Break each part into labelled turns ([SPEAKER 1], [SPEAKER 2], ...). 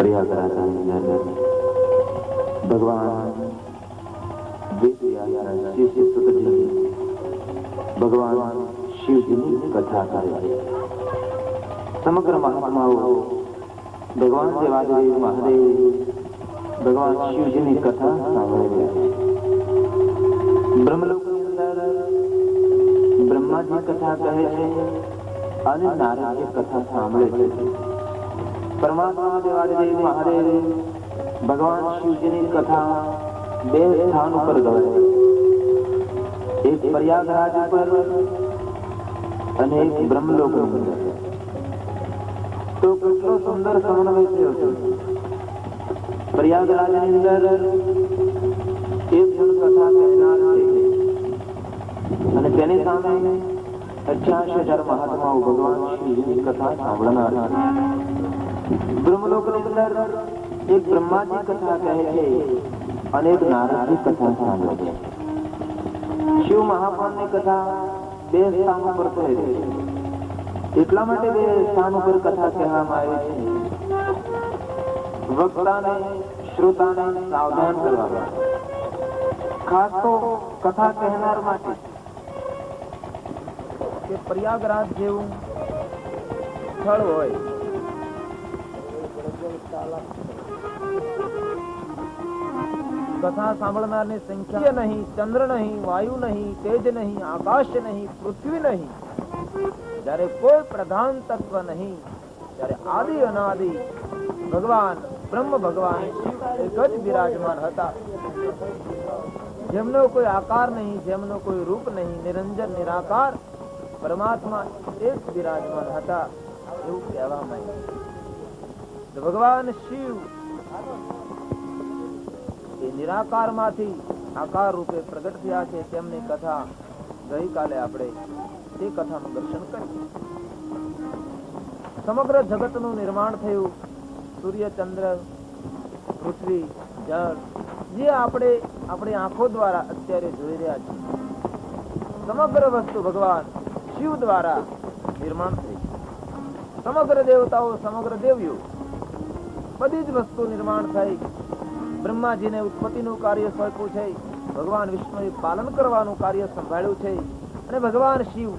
[SPEAKER 1] प्रयागराज भगवान शिष्य सुतजी भगवान शिवजी की कथा करे समग्र महात्माओं भगवान देवादेव महादेव भगवान शिवजी की कथा सांभळे ब्रह्मलोक ની અંદર બ્રહ્માજી કથા કહે છે અને નારદજી કથા સાંભળે છે. પરમાત્મા દેવાદેવ મહાદેવ ભગવાન શિવજીની કથા બે સ્થાન ઉપર ગવાય, એક પ્રયાગરાજ પર અને એક બ્રહ્મલોક ની અંદર. તો કેટલો સુંદર સમન્વય થયો છે. પ્રયાગરાજ ની અંદર એક જણ કથા કહેનાર છે અને તેની સામે 88,000 મહાત્માઓ ભગવાન શિવજીની કથા સાંભળનાર છે. બ્રહ્મલોક ની અંદર એક બ્રહ્માજી કથા કહે છે અને એક નારદજી કથા સાંભળે છે. શિવ મહાપુરાણની કથા બે સ્થાન ઉપર થઈ રહી છે. એટલા માટે બે સ્થાન ઉપર કથા કહેવામાં આવી છે વક્તાને શ્રોતાને સાવધાન કરવા માટે, ખાસ તો કથા કહેનાર માટે કે પ્રયાગરાજ જેવું સ્થળ હોય કથા સાંભળનારની સંખ્યા નહીં, ચંદ્ર નહીં, વાયુ નહીં, તેજ નહીં, આકાશ નહીં, પૃથ્વી નહીં, જ્યારે કોઈ પ્રધાન તત્વ નહીં, ત્યારે આદિ અનાદિ ભગવાન બ્રહ્મ ભગવાન શિવ એક જ બિરાજમાન હતા. જેમનો કોઈ આકાર નહીં, જેમનો કોઈ રૂપ નહીં, નિરંજન નિરાકાર પરમાત્મા એક બિરાજમાન હતા એવું કહેવામાં આવ્યું. ભગવાન શિવ એ નિરાકાર માંથી આકાર રૂપે પ્રગટ થયા છે. તેમની કથા ગઈકાલે આપણે તે કથાનું દર્શન કર્યું. સમગ્ર જગતનું નિર્માણ થયું. સૂર્ય, ચંદ્ર, પૃથ્વી, જળ જે આપણે આપણી આંખો દ્વારા અત્યારે જોઈ રહ્યા છીએ, સમગ્ર વસ્તુ ભગવાન શિવ દ્વારા નિર્માણ થઈ. સમગ્ર દેવતાઓ, સમગ્ર દેવીઓ, બધી જ વસ્તુ નિર્માણ થઈ. બ્રહ્માજીને ઉત્પત્તિનું કાર્ય સોંપ્યું છે, ભગવાન વિષ્ણુએ પાલન કરવાનું કાર્ય સંભાળ્યું છે અને ભગવાન શિવ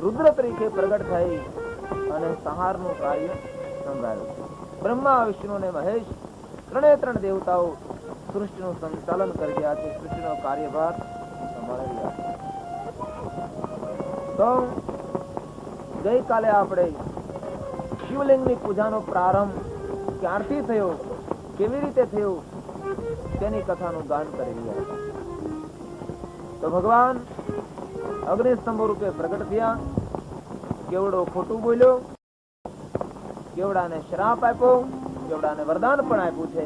[SPEAKER 1] રુદ્ર તરીકે પ્રગટ થઈ અને સંહારનું કાર્ય સંભાળ્યું છે. બ્રહ્મા, વિષ્ણુ અને મહેશ ત્રણ દેવતાઓ સૃષ્ટિનું સંચાલન કરી રહ્યા છે, સૃષ્ટિનો કાર્યભાર સંભાળી રહ્યા છે. તો ગઈકાલે આપણે શિવલિંગની પૂજાનો પ્રારંભ ક્યારથી થયો, કેવી રીતે થયો તેની કથાનું ગાન કરી રહ્યા હતા. તો ભગવાન અગ્નિસ્તંભ રૂપે પ્રગટ થયા. કેવડો ખોટું બોલ્યો, કેવડાને શ્રાપ આપ્યો, કેવડાને વરદાન પણ આપ્યું છે.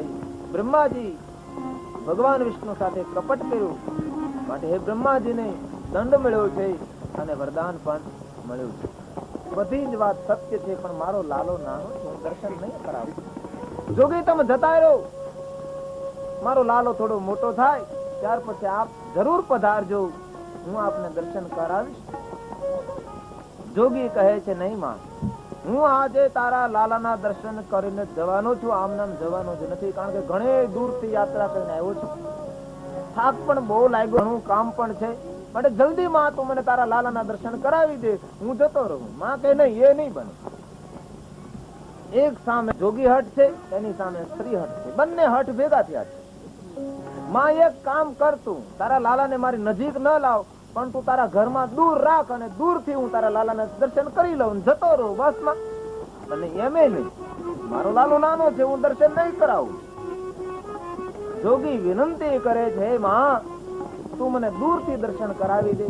[SPEAKER 1] બ્રહ્માજી ભગવાન વિષ્ણુ સાથે કપટ કર્યું માટે હે બ્રહ્માજીને દંડ મળ્યો છે અને વરદાન પણ મળ્યું છે. બધી જ વાત સત્ય છે, પણ મારો લાલો નાનો છે, હું દર્શન નહીં કરાવું. જોગી તમે જતા રહો, મારો લાલો થોડો મોટો થાય ત્યાર પછી આપ જરૂર પધારજો, હું આપને દર્શન કરાવીશ. જોગી કહે છે નહીં માં, હું આજે તારા લાલાના દર્શન કરીને જવાનો છું, આમ નામ જવાનો જ નથી, કારણ કે ઘણી દૂરથી યાત્રા કરીને આવ્યો છું, થાક પણ બહુ લાગ્યો, ઘણું કામ પણ છે, માટે જલ્દી માં તું મને તારા લાલાના દર્શન કરાવી દે, હું જતો રહું. માં કે નહીં, એ નહીં બને. એક સામે જોગી હટ છે, એની સામે સ્ત્રી હટ છે, બંને હટ ભેગા થયા છે. માં એક કામ કર, તું તારા લાલાને મારી નજીક ન લાવ, પણ તું તારા ઘરમાં દૂર રાખ અને દૂરથી હું તારા લાલાના દર્શન કરી લઉં, જતો રહું. બસ માં મને એમ નહીં, મારો લાલો નાનો છે, હું દર્શન નહીં કરાવું. જોગી વિનંતી કરે છે, માં તું મને દૂરથી દર્શન કરાવી દે.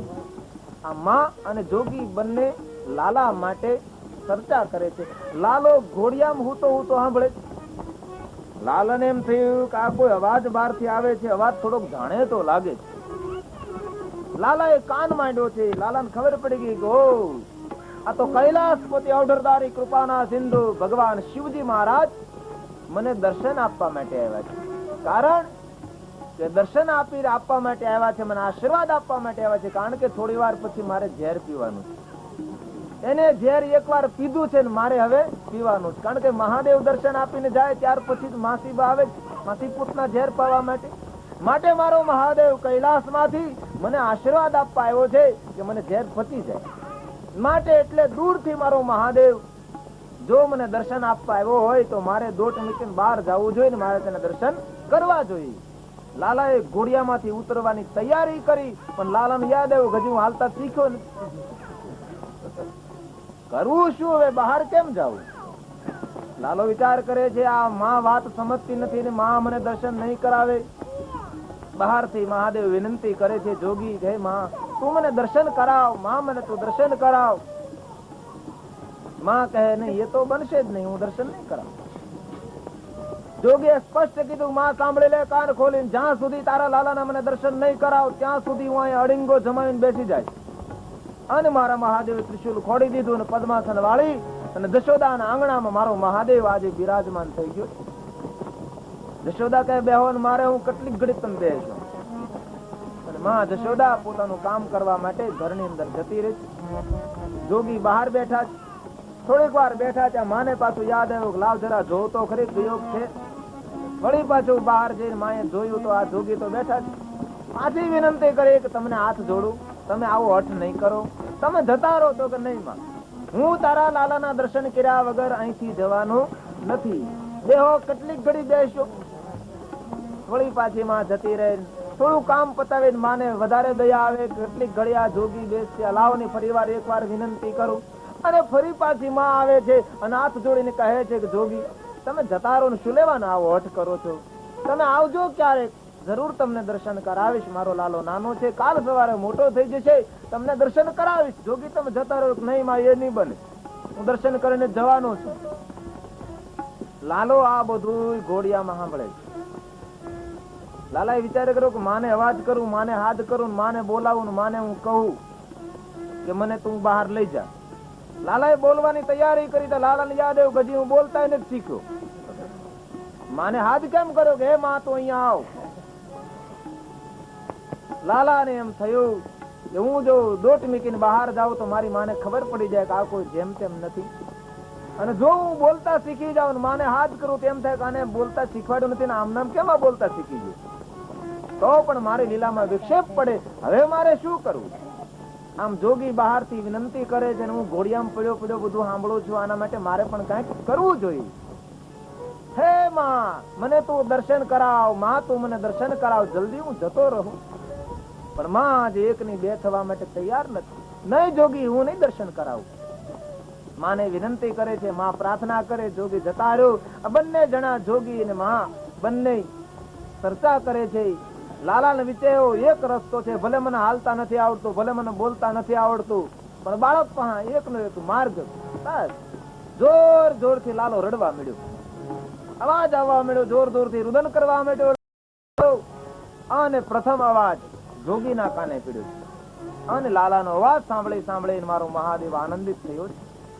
[SPEAKER 1] આ માં અને જોગી બંને લાલા માટે ચર્ચા કરે છે. લાલો ઘોડિયામાં હું તો સાંભળે. લાલાને એમ થયું કે આ કોઈ અવાજ બહારથી આવે છે, અવાજ થોડોક જાણે તો લાગે છે. લાલાએ કાન માંડ્યો છે. લાલાને ખબર પડી ગઈ કે ઓ આ તો કૈલાસપતિ અવઢરદારી કૃપાના સિંધુ ભગવાન શિવજી મહારાજ મને દર્શન આપવા માટે આવ્યા છે. કારણ કે દર્શન આપવા માટે આવ્યા છે, મને આશીર્વાદ આપવા માટે આવ્યા છે, કારણ કે થોડી વાર પછી મારે ઝેર પીવાનું છે. એને ઝેર એકવાર પીધું છે ને મારે હવે પીવાનું છે, કારણ કે મહાદેવ દર્શન આપીને જાય ત્યાર પછી જ માસીબા આવે માસી પૂતના ઝેર પાવા માટે મારો મહાદેવ કૈલાસ માંથી મને આશીર્વાદ આપવા આવ્યો છે કે મને ઝેર પતી જાય માટે. એટલે દૂરથી મારો મહાદેવ જો મને દર્શન આપવા આવ્યો હોય તો મારે દોટ મૂકીને બહાર જવું જોઈએ ને મારે તેના દર્શન કરવા જોઈએ. લાલાએ ઘોડિયામાંથી ઉતરવાની તૈયારી કરી, પણ લાલાને યાદ આવ્યું હજી હું હાલતા શીખ્યો ને, કરવું શું હવે, બહાર કેમ જાવું? લાલો વિચાર કરે છે આ માં વાત સમજતી નથી ને માં મને દર્શન નહીં કરાવે. બહારથી મહાદેવ વિનંતી કરે છે, જોગી હે માં તું મને દર્શન કરાવ, માં મને તું દર્શન કરાવ. માં કહે નહીં એ તો બનશે જ નહીં, હું દર્શન નહીં કરાવ. જોગીએ સ્પષ્ટ કીધું માં સાંભળી લે કાન ખોલીને, જ્યાં સુધી તારા લાલાના મને દર્શન નહીં કરાવ ત્યાં સુધી હું અહીં અડીંગો જમાવીને બેસી જાય. અને મારા મહાદેવ ત્રિશુલ ખોડી દીધું અને પદ્માસન વાળી અને જશોદાના આંગણામાં મારો મહાદેવ આજે બિરાજમાન થઈ ગયો. જશોદા કહે બેહો ને મારે હું કેટલીક ઘડી તમે બેસો. અને માં જશોદા પોતાનું કામ કરવા માટે ઘરની અંદર જતી રહી. જોગી બહાર બેઠા છે. થોડીક વાર બેઠા ત્યાં માને પાછું યાદ આવ્યું લાવ જરા જોઉં તો ખરી વિયોગ છે. વળી પાછું બહાર જઈને માએ જોયું તો આ જોગી તો બેઠા છે. પાછી વિનંતી કરી કે તમને હાથ જોડું, તમે આવો હઠ નહીં કરો, તમે જતા રહો. તો કે નહીં માં, હું તારા લાલાના દર્શન કર્યા વગર અહીંથી જવાનું નથી. બેહો કેટલીક ઘડી બેસો. વળી પાછી માં જતી રહે. થોડું કામ પતાવીને માને વધારે દયા આવે, કેટલીક ઘડી આ જોગી બેસી લાવ ને ફરીવાર એકવાર વિનંતી કરું. અને ફરી પાછી માં આવે છે અને હાથ જોડીને કહે છે કે જોગી તમે જતા રહો ને શું લેવાના આવો હઠ કરો છો, તમે આવજો ક્યારેક, જરૂર તમને દર્શન કરાવીશ. મારો લાલો નાનો છે, કાલ સવારે મોટો થઈ જશે, તમને દર્શન કરાવીશ. જોગી તમે જતા રહો. નહીં માં એ નહીં બને, હું દર્શન કરીને જવાનો છું. લાલો આ બધું ઘોડિયામાં સાંભળે છે. લાલાએ વિચાર કર્યો કે માને અવાજ કરું, માને હાથ કરું, માને બોલાવું, માને હું કહું કે મને તું બહાર લઈ જા. લાલાએ બોલવાની તૈયારી કરી તો લાલાને યાદ આવ્યું હજી હું બોલતા નથી શીખ્યો. માને હાથ કેમ કર્યો કે હે માં તું અહીંયા આવ. લાલાને એમ થયું કે હું જો દોટ મૂકીને બહાર જાઉં તો મારી માને ખબર પડી જાય કે આ કોઈ જેમ તેમ નથી. અને જો હું બોલતા શીખી જાઉં માને હાથ કરું તેમ થાય કે આને બોલતા શીખવાડ્યું નથી ને આમ નામ કેમ બોલતા શીખી ગયું, તો પણ મારી લીલામાં વિક્ષેપ પડે. હવે મારે શું કરવું? આમ જોગી બહારથી વિનંતી કરે છે, હું ઘોડિયામાં પડ્યો બધું સાંભળું છું, આના માટે મારે પણ કંઈક કરવું જોઈએ. હે માં મને તું દર્શન કરાવ, માં તું મને દર્શન કરાવ, જલ્દી હું જતો રહું. પણ માં આજે એકની બે થવા માટે તૈયાર નથી. નહીં જોગી હું નહીં દર્શન કરાવું. માને વિનંતી કરે છે, માં પ્રાર્થના કરે, જોગી જતા રહ્યો. બંને જણા જોગી અને માં બંને ચર્ચા કરે છે. લાલાને વિચાર્યો એક રસ્તો છે, ભલે મને હાલતા નથી આવડતું, ભલે મને બોલતા નથી આવડતું, પણ બાળક પાસે એકનો એક માર્ગ. બસ જોર જોરથી લાલો રડવા મળ્યો, અવાજ આવવા મળ્યો, જોર જોરથી રુદન કરવા મળ્યો. અને પ્રથમ અવાજ જોગીના કાને પડ્યો. અને લાલાનો અવાજ સાંભળીને મારો મહાદેવ આનંદિત થયો.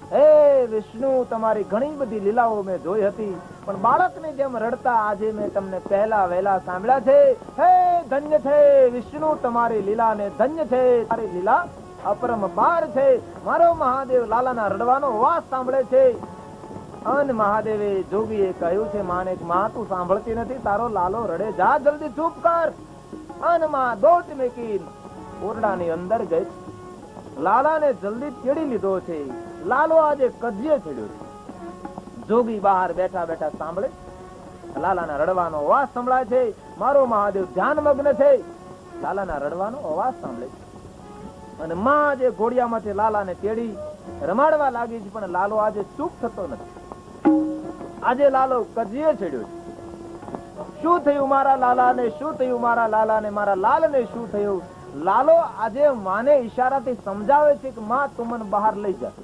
[SPEAKER 1] હે વિષ્ણુ તમારી ઘણી બધી લીલાઓ મેં જોઈ હતી, પણ બાળકની જેમ રડતા આજે મેં તમને પહેલા વહેલા સાંભળ્યા છે. હે ધન્ય છે વિષ્ણુ તમારી લીલા ને ધન્ય છે, તારી લીલા અપરંપાર છે. મારો મહાદેવ લાલાના રડવાનો અવાજ સાંભળે છે. અને મહાદેવે જોગીએ કહ્યું છે માને માં તું સાંભળતી નથી, તારો લાલો રડે, જા જલ્દી ચૂપ કર. અને માં દોટ મેકી ઓરડાની અંદર ગઈ. લાલાને જલ્દી તેડી લીધો છે. લાલો આજે કજિયે ચડ્યો છે. જોગી બહાર બેઠા બેઠા સાંભળે, લાલાના રડવાનો અવાજ સંભળાય છે. મારો મહાદેવ ધ્યાન મગ્ન છે, લાલાના રડવાનો અવાજ સાંભળે છે. અને માં આજે ઘોડિયામાંથી લાલાને તેડી રમાડવા લાગી છે, પણ લાલો આજે ચૂપ થતો નથી. આજે લાલો કજિયે ચડ્યો છે. શું થયું મારા લાલાને, શું થયું મારા લાલાને, મારા લાલને શું થયું? લાલો આજે માને ઈશારાથી સમજાવે છે કે માં તું મને બહાર લઈ જા.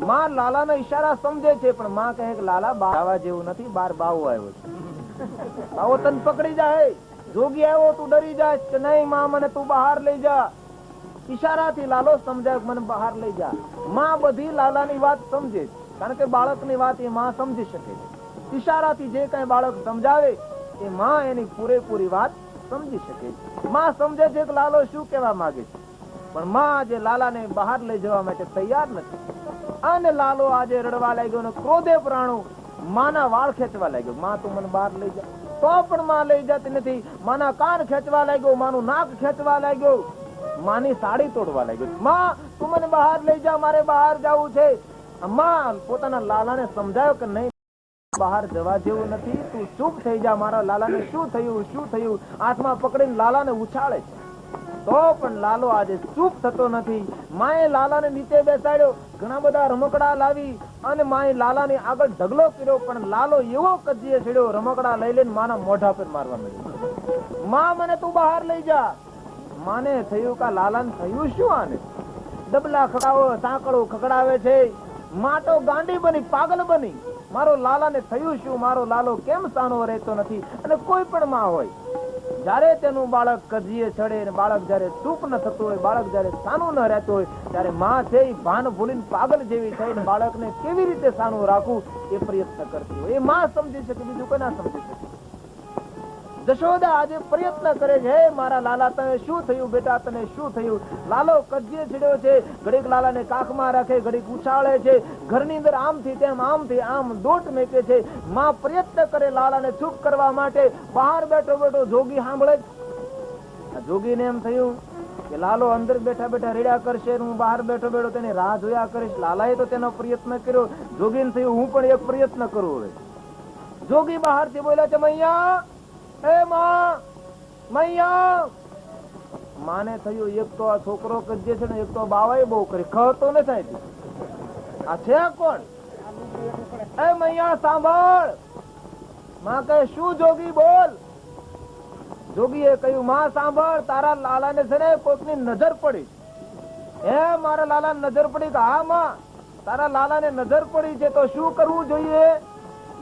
[SPEAKER 1] માં લાલાના ઈશારા સમજે છે, પણ માં કહે કે લાલા બાવા જેવું નથી, બાર બાવો આવ્યો છે, બાવો તને પકડી જાય. જોગી આવ્યો તું ડરી જાય કે નહીં માં મને તું બહાર લઈ જા. ઈશારાથી લાલો સમજાય મને બહાર લઈ જા. માં બધી લાલાની વાત સમજે, કારણ કે બાળકની વાત એ માં સમજી શકે છે. ઈશારાથી જે કઈ બાળક સમજાવે એ માં એની પૂરેપૂરી વાત સમજી શકે છે. માં સમજે છે કે લાલો શું કહેવા માંગે છે. પણ માં આજે લાલાને બહાર લઈ જવા માટે તૈયાર નથી. અને લાલો આજે રડવા લાગ્યો ને ક્રોધે પ્રાણો માના વાળ ખેંચવા લાગ્યો. માં તું મને બહાર લઈ જા, તો પણ માં લઈ જતી નથી. માના કાન ખેંચવા લાગ્યો, માનું નાક ખેંચવા લાગ્યો, માની સાડી તોડવા લાગ્યો. માં તું મને બહાર લઈ જા, મારે બહાર જવું છે. માં પોતાના લાલાને સમજાયો કે નહીં, બહાર જવા જેવું નથી, તું ચૂપ થઈ જા. મારા લાલાને શું થયું, શું થયું? હાથમાં પકડીને લાલાને ઉછાળે છે. તો પણ લાલો આજે ચૂપ થતો નથી. માએ લાલાને નીચે બેસાડ્યો, ઘણા બધા રમકડા લાવી અને માએ લાલાની આગળ ઢગલો કર્યો, પણ લાલો એવો કજીએ છેડ્યો, રમકડા લઈ લઈને માના મોઢા પર મારવા માંડ્યો. માં મને તું બહાર લઈ જા. માને થયું કે લાલાને થયું શું? આને ડબલા ખકડાવો, સાંકળો ખકડાવે છે. માં તો ગાંડી બની, પાગલ બની. મારો લાલાને થયું શું? મારો લાલો કેમ સાનો રહેતો નથી? અને કોઈ પણ માં હોય, જયારે તેનું બાળક કજીએ ચડે ને બાળક જયારે ચૂપ ન થતું હોય, બાળક જયારે સાનું ન રહેતું હોય, ત્યારે માં છે એ ભાન ભૂલીને પાગલ જેવી થઈને બાળકને કેવી રીતે સાનું રાખવું એ પ્રયત્ન કરતી હોય. એ માં સમજી શકે, બીજું કોઈ ના સમજી શકે. જશોદા આજે પ્રયત્ન કરે છે, મારા લાલા તને શું થયું બેટા, તને શું થયું? લાલો કજીએ છેડ્યો છે, ઘડીક લાલાને કાખમાં રાખે, ઘડીક ઉછાળે છે, ઘરની અંદર આમથી તેમ આમથી આમ દોટ મેકે છે. માં પ્રયત્ન કરે લાલાને ચૂપ કરવા માટે. બહાર બેઠો બેઠો જોગી સાંભળે. જોગીને એમ થયું કે લાલો અંદર બેઠા બેઠા રેડ્યા કરશે, હું બહાર બેઠો બેઠો તેની રાહ જોયા કરીશ. લાલાએ તો તેનો પ્રયત્ન કર્યો, જોગીને થયું હું પણ એક પ્રયત્ન કરું. હવે જોગી બહારથી બોલ્યા છે, મૈયા, એ માં, મૈયા. માને થયું એક તો આ છોકરો કજે છે ને, એક તો બાવાએ બહુ કરી, ખતો ન થાય. આ છે કોણ? એ મૈયા સાંભળ. માં કહે શું? જોગી બોલ. જોગીએ કહ્યું, માં સાંભળ, તારા લાલાને છે ને કોઈકની નજર પડી. હે મારા લાલાને નજર પડી? કે હા માં, તારા લાલાને નજર પડી છે, તો શું કરવું જોઈએ?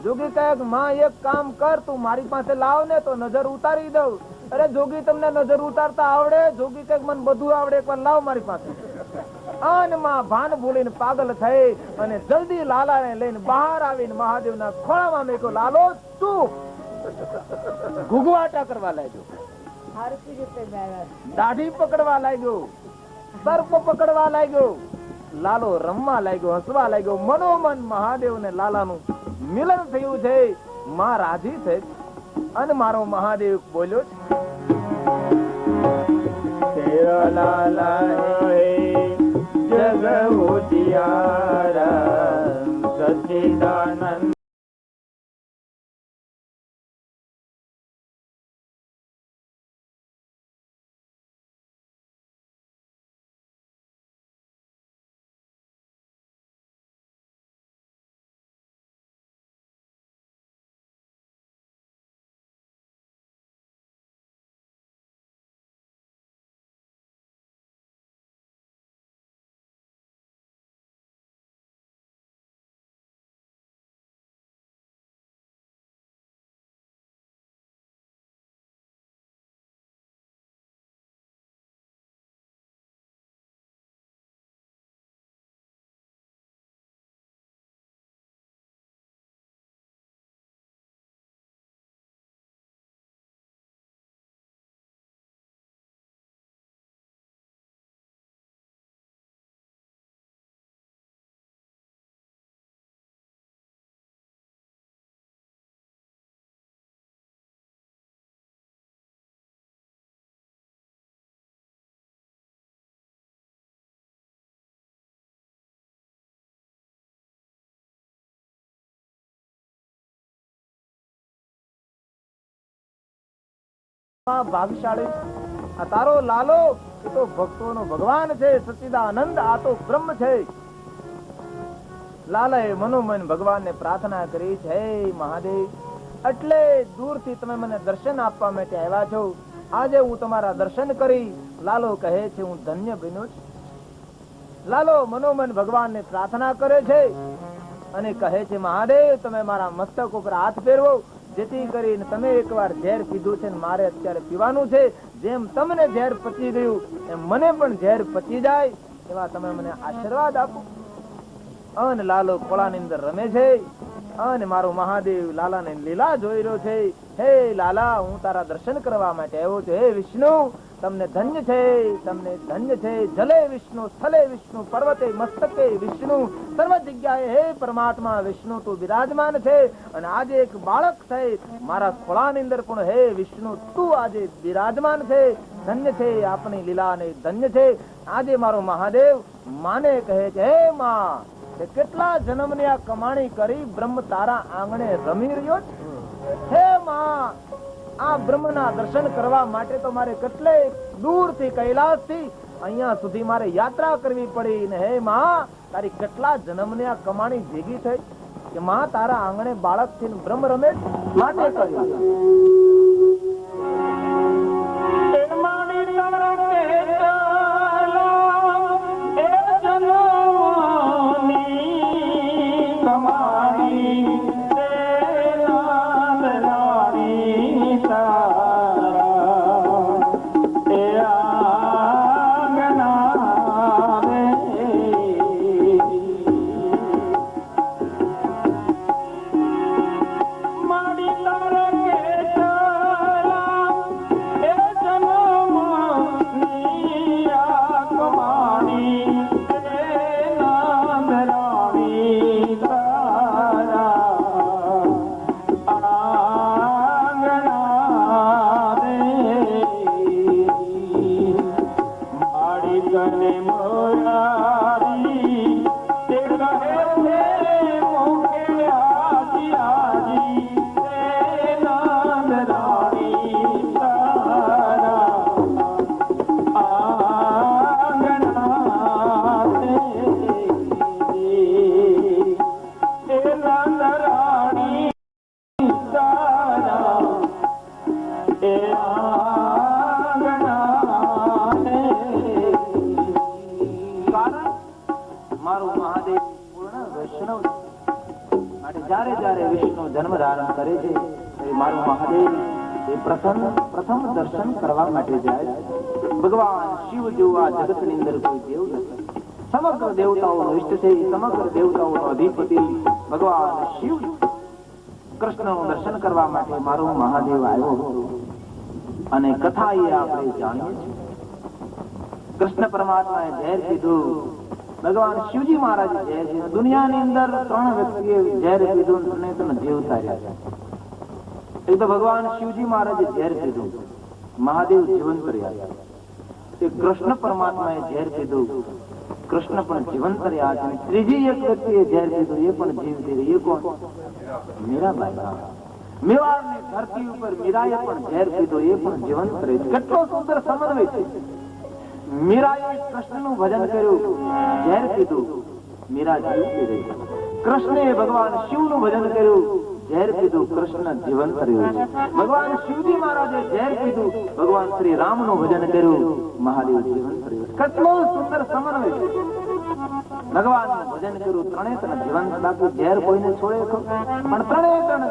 [SPEAKER 1] જોગી કહે, માં એક કામ કર, તું મારી પાસે લાવ ને તો નજર ઉતારી દઉં. અરે જોગી, તમને નજર ઉતારતા આવડે? જોગી કહે, મને બધું આવડે, એક વાર લાવ મારી પાસે. અને માં ભાન ભૂલીને પાગલ થઈ અને જલ્દી લાલાને લઈને બહાર આવીને મહાદેવના ખોળામાં મેક્યો. લાલો ચૂપ, ઘૂઘવાટા કરવા લાગ્યો, દાઢી પકડવા લાગ્યો, સર્પ પકડવા લાગ્યો. લાલો રમવા લાગ્યો, હસવા લાગ્યો. મનોમન મહાદેવ ને લાલાનું મિલન થયું છે. માં રાજી છે અને મારો મહાદેવ બોલ્યો છે, તેરા લાલા જગ ઉજિયારા સચ્ચિદાનંદ. ભાગશાળી આ તારો લાલો એ તો ભક્તોનો ભગવાન છે, સચ્ચિદાનંદ, આ તો બ્રહ્મ છે. લાલાએ મનોમન ભગવાનને પ્રાર્થના કરી છે, હે મહાદેવ, એટલે દૂરથી તમે મને દર્શન આપવા માટે આવ્યા છો. આજે હું તમારા દર્શન કરી. લાલો કહે છે, હું ધન્ય બન્યો છું. લાલો મનોમન ભગવાનને પ્રાર્થના કરે છે અને કહે છે, મહાદેવ, તમે મારા મસ્તક ઉપર હાથ ફેરવો, જેથી કરીને તમે એકવાર ઝેર પીધું છે, મારે અત્યારે પીવાનું છે. જેમ તમને ઝેર પચી ગયું એમ મને પણ ઝેર પચી જાય, એવા તમે મને આશીર્વાદ આપો. અને લાલો ખોળાની અંદર રમે છે. અને મારો મહાદેવ લાલાને લીલા જોઈ રહ્યો છે. હે લાલા, હું તારા દર્શન કરવા માટે આવ્યો છું. હે વિષ્ણુ, તમને ધન્ય છે, તમને ધન્ય છે. જલે વિષ્ણુ, સ્થલે વિષ્ણુ, પર્વતે મસ્તકે વિષ્ણુ, સર્વ જગ્યાએ હે પરમાત્મા વિષ્ણુ તું બિરાજમાન છે. અને આજે એક બાળક છે મારા ખોળાની અંદર પણ હે વિષ્ણુ તું આજે બિરાજમાન છે. ધન્ય છે આપણી લીલા ને ધન્ય છે. આજે મારો મહાદેવ માને કહે છે, હે માં, કે કેટલા જન્મની આ કમાણી કરી બ્રહ્મ તારા આંગણે રમી રહ્યો છે. હે માં, આ બ્રહ્મના દર્શન કરવા માટે તો મારે કેટલે દૂરથી કૈલાસથી અહીંયા સુધી મારે યાત્રા કરવી પડી. ને હે માં, તારી કેટલા જન્મની આ કમાણી ભેગી થઈ કે માં તારા આંગણે બાળકથી બ્રહ્મ રમે માટે કરી. પ્રથમ દર્શન કરવા માટે જાય. ભગવાન શિવ જેવું આ જગતની અંદર કોઈ દેવ નથી. સમગ્ર દેવતાઓનો ઇષ્ટ છે, સમગ્ર દેવતાઓનો અધિપતિ ભગવાન શિવ કૃષ્ણનું દર્શન કરવા માટે મારો મહાદેવ આવ્યો હતો. અને કથા એ આપણે જાણીએ છીએ. કૃષ્ણ પરમાત્માએ ઝેર પીધું, ભગવાન શિવજી મહારાજ ઝેર પીધું. દુનિયાની અંદર 3 વ્યક્તિએ ઝેર પીધું અને તમે જીવતા રહ્યા. એક તો ભગવાન શિવજી મહારાજે ઝેર પીધું, મહાદેવ જીવંત રહ્યા. એક કૃષ્ણ પરમાત્માએ ઝેર પીધું, કૃષ્ણ પણ જીવંત રહ્યા છે. ત્રીજી એક વ્યક્તિએ ઝેર પીધું, એ પણ જીવતી રહી. એ કોણ? મીરાબાઈ. મેવાડની ધરતી ઉપર મીરાએ પણ ઝેર પીધો, એ પણ જીવંત રહી. કેટલો સુંદર સમન્વય છે. મીરાએ કૃષ્ણનું ભજન કર્યું, ઝેર પીધું, મીરા જીવતી રહી. કૃષ્ણે ભગવાન શિવનું ભજન કર્યું, ઝેર પીધું, કૃષ્ણ જીવંત રહ્યું. ભગવાન શિવજી મહારાજે ઝેર પીધું, ભગવાન શ્રી રામનું ભજન કર્યું, મહાદેવ જીવંત રહ્યું. કેટલો સુંદર સમન્વય છે. ભગવાનનું ભજન કર્યું, ત્રણે ત્રણ જીવંત. બાકી ઝેર કોઈને છોડે પણ ત્રણે ત્રણ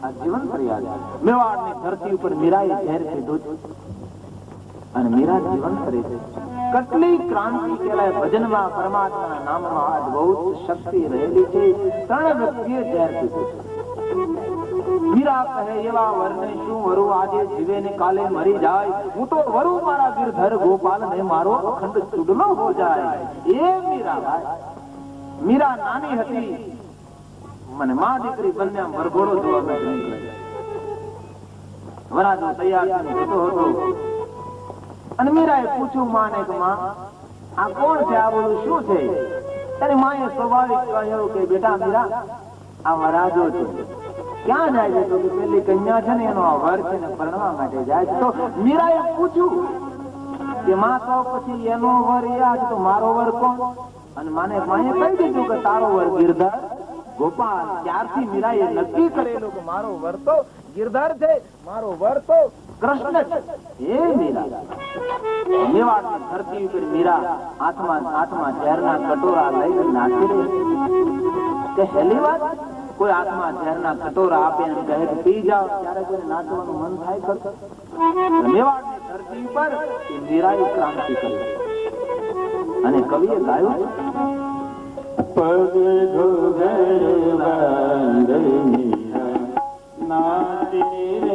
[SPEAKER 1] આ જીવંત રહ્યા. મેવાડની ધરતી ઉપર મીરાએ ઝેર પીધું અને મીરા જીવંત રહી છે. કેટલી ક્રાંતિ કહેવાય ભજનમાં, પરમાત્માના નામમાં અદ્ભુત શક્તિ રહેલી છે. 3 વ્યક્તિએ ઝેર પીધું. મીરા કહે, એવા વરને શું વરુ, આજે જીવે ને કાલે મરી જાય. હું તો વરુ મારા ગિરધર ગોપાલ ને મારો અખંડ ચૂડલો હો જાય. એ મીરાબાઈ. મીરા નાની હતી, મને માં દીકરી બંને વરઘોડો જોવા માટે નીકળ્યા. વરાજો તૈયાર થઈને જતો હતો અને મીરાએ પૂછ્યું માને કે માં, આ કોણ છે, આ બધું શું છે? ત્યારે માએ સ્વાભાવિક કહ્યું કે બેટા મીરા, આ વરાજો છે. ક્યાં જાય છે? તો પેલી કન્યા છે ને એનો આ વર છે ને પરણવા માટે જાય છે. તો મીરાએ પૂછ્યું કે માં, તો પછી એનો વર એ આજ તો મારો વર કોણ? અને માએ કહી દીધું કે તારો વર ગિરધર ગોપાલ. ત્યારથી મીરાએ નક્કી કરેલું કે મારો વર તો ગિરધર છે, મારો વર તો કૃષ્ણ છે. એ મીરા મેવાડની ધરતી ઉપર મીરા હાથમાં ઝેરના કટોરા લઈને નાચી રહી. કે હેલી વાત, કોઈ હાથમાં ઝેરના કટોરા આપે અને કહે કે પી જાઓ, ત્યારે કોઈ નાચવાનું મન થાય ખરું? મેવાડની ધરતી ઉપર મીરાએ ક્રાંતિ કરી. અને કવિએ ગાયું, પગ
[SPEAKER 2] તીરે